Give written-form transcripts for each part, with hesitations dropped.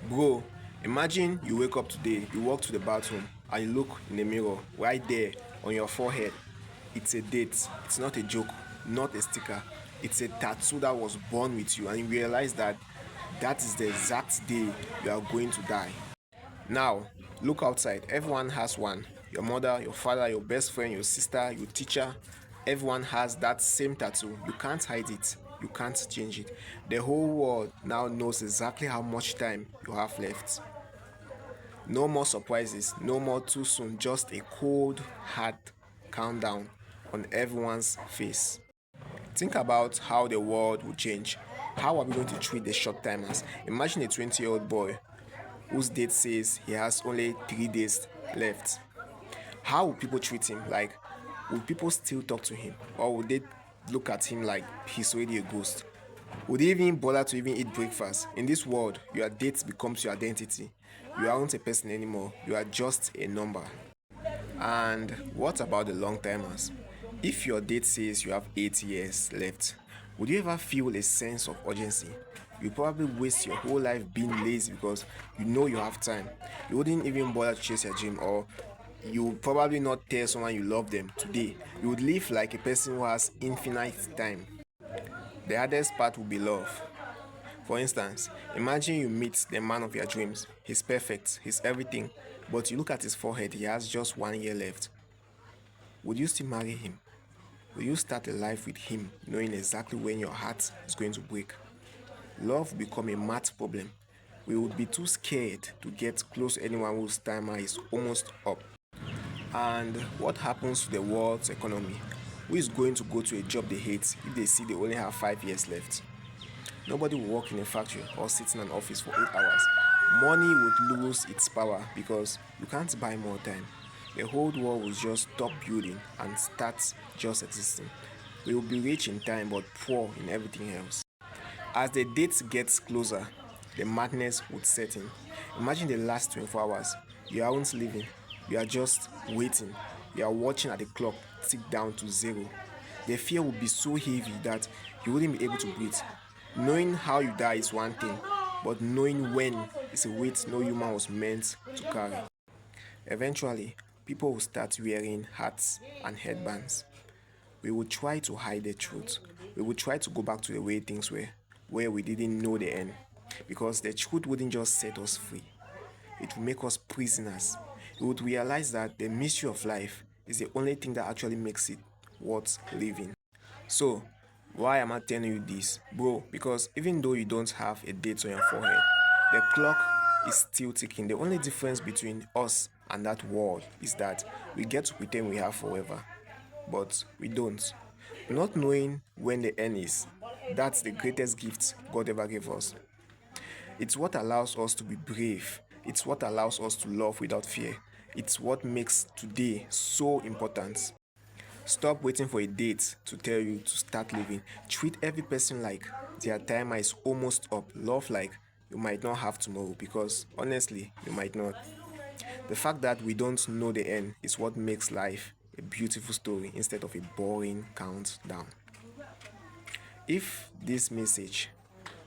Bro, imagine you wake up today, you walk to the bathroom, and you look in the mirror right there on your forehead. It's a date, it's not a joke, not a sticker. It's a tattoo that was born with you, and you realize that that is the exact day you are going to die. Now, look outside. Everyone has one. Your mother, your father, your best friend, your sister, your teacher. Everyone has that same tattoo. You can't hide it. You can't change it. The whole world now knows exactly how much time you have left. No more surprises, no more too soon, just a cold, hard countdown on everyone's face. Think about how the world will change. How are we going to treat the short timers? Imagine a 20-year-old boy whose date says he has only 3 days left. How will people treat him? Like, will people still talk to him? Or will they look at him like he's already a ghost? Would they even bother to even eat breakfast? In this world, your date becomes your identity. You aren't a person anymore, you are just a number. And what about the long timers? If your date says you have 8 years left, would you ever feel a sense of urgency? You probably waste your whole life being lazy because you know you have time. You wouldn't even bother to chase your dream, or you would probably not tell someone you love them today. You would live like a person who has infinite time. The hardest part would be love. For instance, imagine you meet the man of your dreams. He's perfect, he's everything, but you look at his forehead, he has just 1 year left. Would you still marry him? Will you start a life with him knowing exactly when your heart is going to break? Love will become a math problem. We would be too scared to get close to anyone whose timer is almost up. And what happens to the world's economy? Who is going to go to a job they hate if they see they only have 5 years left? Nobody will work in a factory or sit in an office for 8 hours. Money would lose its power because you can't buy more time. The whole world will just stop building and start just existing. We will be rich in time but poor in everything else. As the date gets closer, the madness would set in. Imagine the last 24 hours. You aren't living, you are just waiting. You are watching at the clock tick down to zero. The fear would be so heavy that you wouldn't be able to breathe. Knowing how you die is one thing, but knowing when is a weight no human was meant to carry. Eventually, people will start wearing hats and headbands. We will try to hide the truth. We will try to go back to the way things were, where we didn't know the end. Because the truth wouldn't just set us free, it will make us prisoners. We would realize that the mystery of life is the only thing that actually makes it worth living. So, why am I telling you this? Bro, because even though you don't have a date on your forehead, the clock is still ticking. The only difference between us and that world is that we get to pretend we have forever, but we don't. Not knowing when the end is, that's the greatest gift God ever gave us. It's what allows us to be brave. It's what allows us to love without fear. It's what makes today so important. Stop waiting for a date to tell you to start living. Treat every person like their timer is almost up. Love like you might not have tomorrow because honestly, you might not. The fact that we don't know the end is what makes life a beautiful story instead of a boring countdown. If this message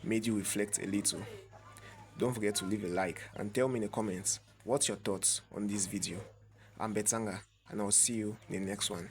made you reflect a little, don't forget to leave a like and tell me in the comments what's your thoughts on this video. I'm Betanga and I'll see you in the next one.